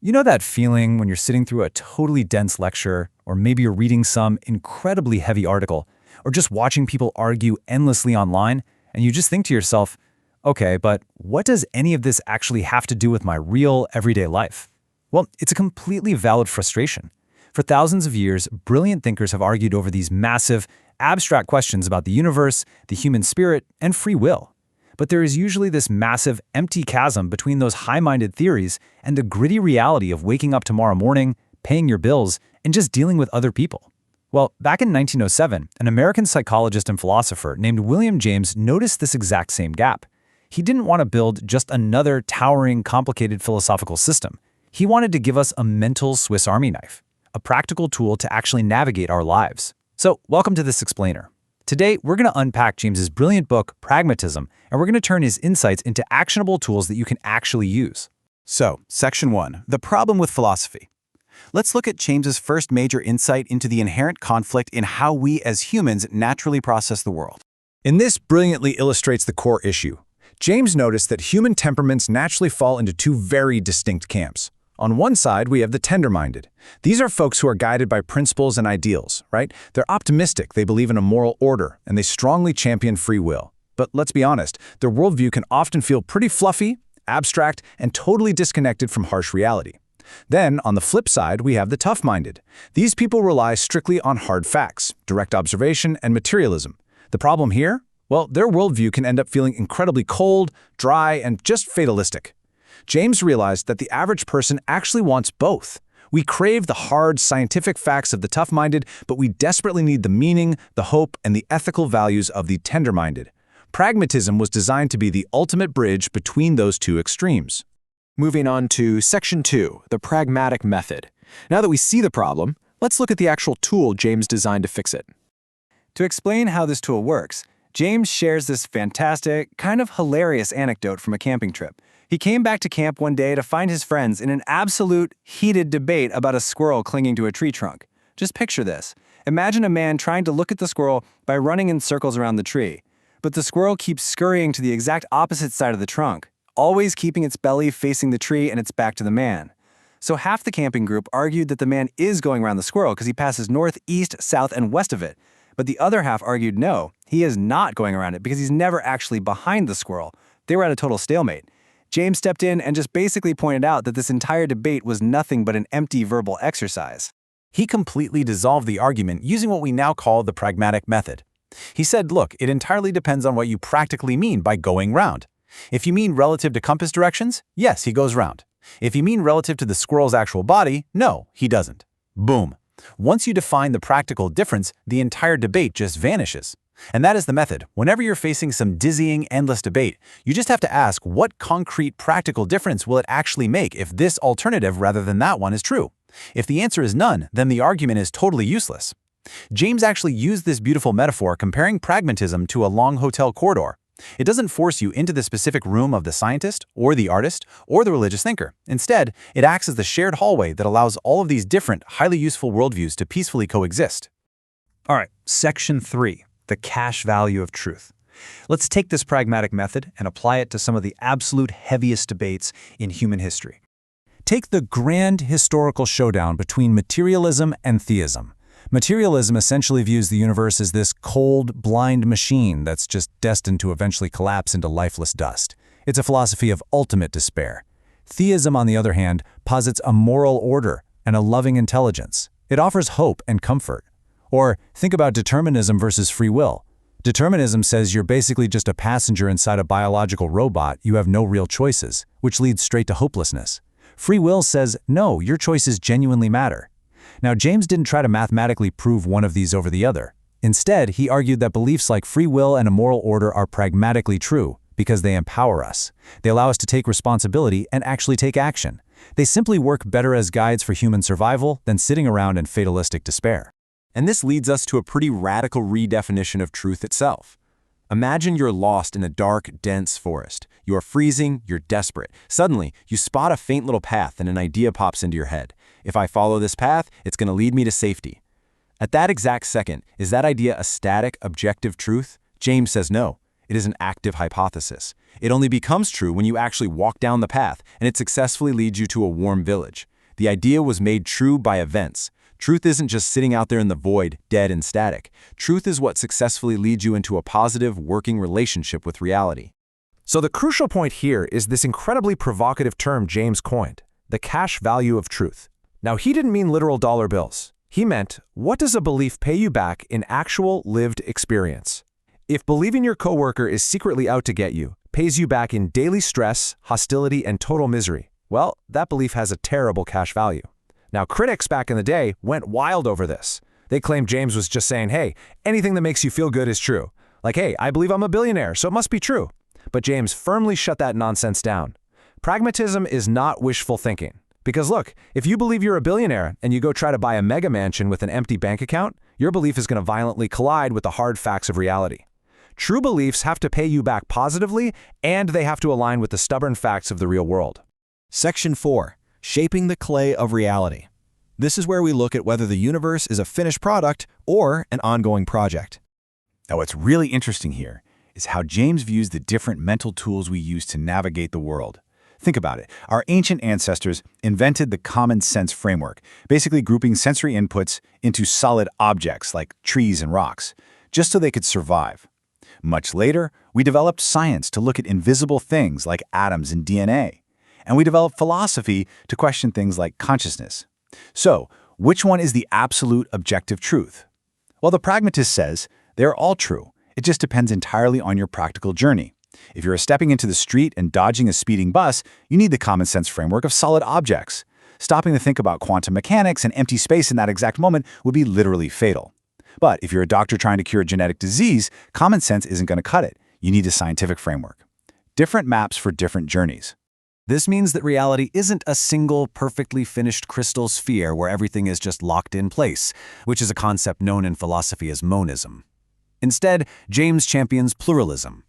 You know that feeling when you're sitting through a totally dense lecture, or maybe you're reading some incredibly heavy article, or just watching people argue endlessly online, and you just think to yourself, okay, but what does any of this actually have to do with my real, everyday life? Well, it's a completely valid frustration. For thousands of years, brilliant thinkers have argued over these massive, abstract questions about the universe, the human spirit, and free will. But there is usually this massive, empty chasm between those high-minded theories and the gritty reality of waking up tomorrow morning, paying your bills, and just dealing with other people. Well, back in 1907, an American psychologist and philosopher named William James noticed this exact same gap. He didn't want to build just another towering, complicated philosophical system. He wanted to give us a mental Swiss Army knife, a practical tool to actually navigate our lives. So, welcome to this explainer. Today, we're going to unpack James's brilliant book, Pragmatism, and we're going to turn his insights into actionable tools that you can actually use. So, Section 1, the problem with philosophy. Let's look at James's first major insight into the inherent conflict in how we as humans naturally process the world. And this brilliantly illustrates the core issue. James noticed that human temperaments naturally fall into two very distinct camps. On one side, we have the tender-minded. These are folks who are guided by principles and ideals, right? They're optimistic, they believe in a moral order, and they strongly champion free will. But let's be honest, their worldview can often feel pretty fluffy, abstract, and totally disconnected from harsh reality. Then, on the flip side, we have the tough-minded. These people rely strictly on hard facts, direct observation, and materialism. The problem here? Well, their worldview can end up feeling incredibly cold, dry, and just fatalistic. James realized that the average person actually wants both. We crave the hard, scientific facts of the tough-minded, but we desperately need the meaning, the hope, and the ethical values of the tender-minded. Pragmatism was designed to be the ultimate bridge between those two extremes. Moving on to Section 2, the pragmatic method. Now that we see the problem, let's look at the actual tool James designed to fix it. To explain how this tool works, James shares this fantastic, kind of hilarious anecdote from a camping trip. He came back to camp one day to find his friends in an absolute heated debate about a squirrel clinging to a tree trunk. Just picture this. Imagine a man trying to look at the squirrel by running in circles around the tree. But the squirrel keeps scurrying to the exact opposite side of the trunk, always keeping its belly facing the tree and its back to the man. So half the camping group argued that the man is going around the squirrel because he passes north, east, south, and west of it. But the other half argued no, he is not going around it because he's never actually behind the squirrel. They were at a total stalemate. James stepped in and just basically pointed out that this entire debate was nothing but an empty verbal exercise. He completely dissolved the argument using what we now call the pragmatic method. He said, look, it entirely depends on what you practically mean by going round. If you mean relative to compass directions, yes, he goes round. If you mean relative to the squirrel's actual body, no, he doesn't. Boom. Once you define the practical difference, the entire debate just vanishes. And that is the method. Whenever you're facing some dizzying, endless debate, you just have to ask what concrete practical difference will it actually make if this alternative rather than that one is true. If the answer is none, then the argument is totally useless. James actually used this beautiful metaphor comparing pragmatism to a long hotel corridor. It doesn't force you into the specific room of the scientist, or the artist, or the religious thinker. Instead, it acts as the shared hallway that allows all of these different, highly useful worldviews to peacefully coexist. All right, Section 3. The cash value of truth. Let's take this pragmatic method and apply it to some of the absolute heaviest debates in human history. Take the grand historical showdown between materialism and theism. Materialism essentially views the universe as this cold, blind machine that's just destined to eventually collapse into lifeless dust. It's a philosophy of ultimate despair. Theism, on the other hand, posits a moral order and a loving intelligence. It offers hope and comfort. Or think about determinism versus free will. Determinism says you're basically just a passenger inside a biological robot, you have no real choices, which leads straight to hopelessness. Free will says, no, your choices genuinely matter. Now, James didn't try to mathematically prove one of these over the other. Instead, he argued that beliefs like free will and a moral order are pragmatically true because they empower us. They allow us to take responsibility and actually take action. They simply work better as guides for human survival than sitting around in fatalistic despair. And this leads us to a pretty radical redefinition of truth itself. Imagine you're lost in a dark, dense forest. You are freezing, you're desperate. Suddenly, you spot a faint little path and an idea pops into your head. If I follow this path, it's going to lead me to safety. At that exact second, is that idea a static, objective truth? James says no. It is an active hypothesis. It only becomes true when you actually walk down the path and it successfully leads you to a warm village. The idea was made true by events. Truth isn't just sitting out there in the void, dead and static. Truth is what successfully leads you into a positive, working relationship with reality. So the crucial point here is this incredibly provocative term James coined, the cash value of truth. Now, he didn't mean literal dollar bills. He meant, what does a belief pay you back in actual lived experience? If believing your coworker is secretly out to get you, pays you back in daily stress, hostility, and total misery, well, that belief has a terrible cash value. Now, critics back in the day went wild over this. They claimed James was just saying, hey, anything that makes you feel good is true. Like, hey, I believe I'm a billionaire, so it must be true. But James firmly shut that nonsense down. Pragmatism is not wishful thinking. Because look, if you believe you're a billionaire and you go try to buy a mega mansion with an empty bank account, your belief is going to violently collide with the hard facts of reality. True beliefs have to pay you back positively, and they have to align with the stubborn facts of the real world. Section 4. Shaping the clay of reality. This is where we look at whether the universe is a finished product or an ongoing project. Now, what's really interesting here is how James views the different mental tools we use to navigate the world. Think about it. Our ancient ancestors invented the common sense framework, basically grouping sensory inputs into solid objects like trees and rocks, just so they could survive. Much later, we developed science to look at invisible things like atoms and DNA. And we developed philosophy to question things like consciousness. So, which one is the absolute objective truth? Well, the pragmatist says they're all true. It just depends entirely on your practical journey. If you're stepping into the street and dodging a speeding bus, you need the common sense framework of solid objects. Stopping to think about quantum mechanics and empty space in that exact moment would be literally fatal. But if you're a doctor trying to cure a genetic disease, common sense isn't going to cut it. You need a scientific framework. Different maps for different journeys. This means that reality isn't a single, perfectly finished crystal sphere where everything is just locked in place, which is a concept known in philosophy as monism. Instead, James champions pluralism.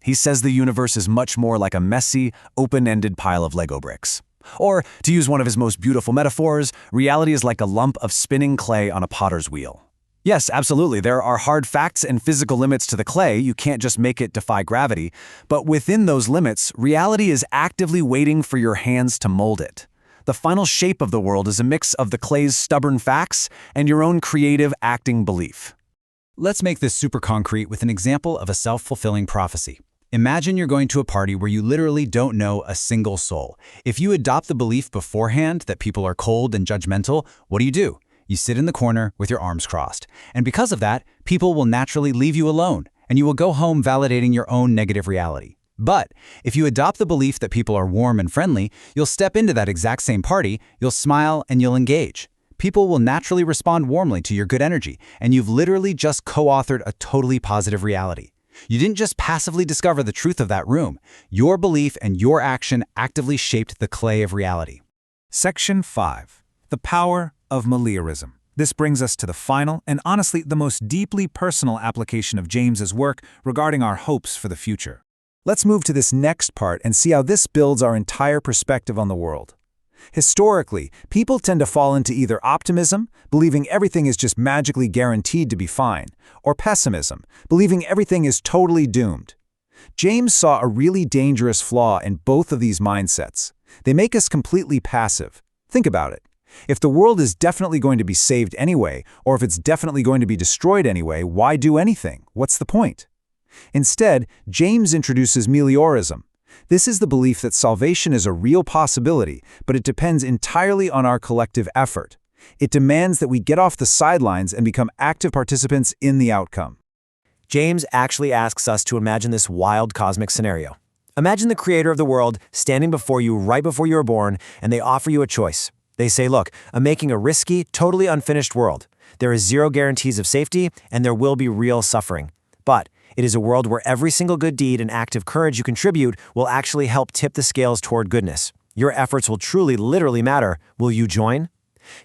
He says the universe is much more like a messy, open-ended pile of Lego bricks. Or, to use one of his most beautiful metaphors, reality is like a lump of spinning clay on a potter's wheel. Yes, absolutely, there are hard facts and physical limits to the clay. You can't just make it defy gravity. But within those limits, reality is actively waiting for your hands to mold it. The final shape of the world is a mix of the clay's stubborn facts and your own creative, acting belief. Let's make this super concrete with an example of a self-fulfilling prophecy. Imagine you're going to a party where you literally don't know a single soul. If you adopt the belief beforehand that people are cold and judgmental, what do? You sit in the corner with your arms crossed. And because of that, people will naturally leave you alone, and you will go home validating your own negative reality. But if you adopt the belief that people are warm and friendly, you'll step into that exact same party, you'll smile, and you'll engage. People will naturally respond warmly to your good energy, and you've literally just co-authored a totally positive reality. You didn't just passively discover the truth of that room. Your belief and your action actively shaped the clay of reality. Section 5. The power of meliorism. This brings us to the final and honestly the most deeply personal application of James's work regarding our hopes for the future. Let's move to this next part and see how this builds our entire perspective on the world. Historically, people tend to fall into either optimism, believing everything is just magically guaranteed to be fine, or pessimism, believing everything is totally doomed. James saw a really dangerous flaw in both of these mindsets. They make us completely passive. Think about it. If the world is definitely going to be saved anyway, or if it's definitely going to be destroyed anyway, why do anything? What's the point? Instead, James introduces meliorism. This is the belief that salvation is a real possibility, but it depends entirely on our collective effort. It demands that we get off the sidelines and become active participants in the outcome. James actually asks us to imagine this wild cosmic scenario. Imagine the creator of the world standing before you right before you were born, and they offer you a choice. They say, look, I'm making a risky, totally unfinished world. There is zero guarantees of safety, and there will be real suffering. But it is a world where every single good deed and act of courage you contribute will actually help tip the scales toward goodness. Your efforts will truly, literally matter. Will you join?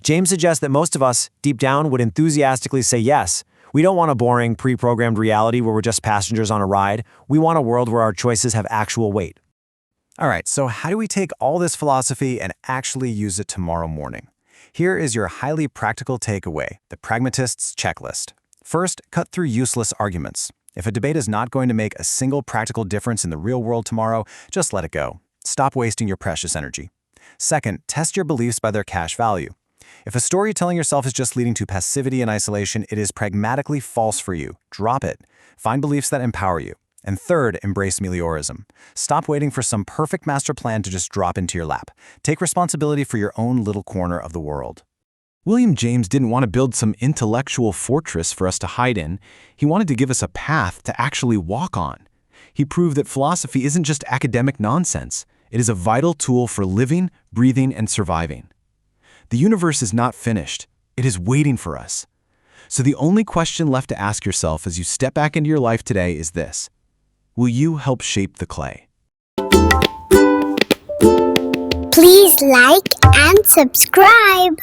James suggests that most of us, deep down, would enthusiastically say yes. We don't want a boring, pre-programmed reality where we're just passengers on a ride. We want a world where our choices have actual weight. All right, so how do we take all this philosophy and actually use it tomorrow morning? Here is your highly practical takeaway, the pragmatist's checklist. First, cut through useless arguments. If a debate is not going to make a single practical difference in the real world tomorrow, just let it go. Stop wasting your precious energy. Second, test your beliefs by their cash value. If a story you're telling yourself is just leading to passivity and isolation, it is pragmatically false for you. Drop it. Find beliefs that empower you. And third, embrace meliorism. Stop waiting for some perfect master plan to just drop into your lap. Take responsibility for your own little corner of the world. William James didn't want to build some intellectual fortress for us to hide in. He wanted to give us a path to actually walk on. He proved that philosophy isn't just academic nonsense. It is a vital tool for living, breathing, and surviving. The universe is not finished. It is waiting for us. So the only question left to ask yourself as you step back into your life today is this: will you help shape the clay? Please like and subscribe.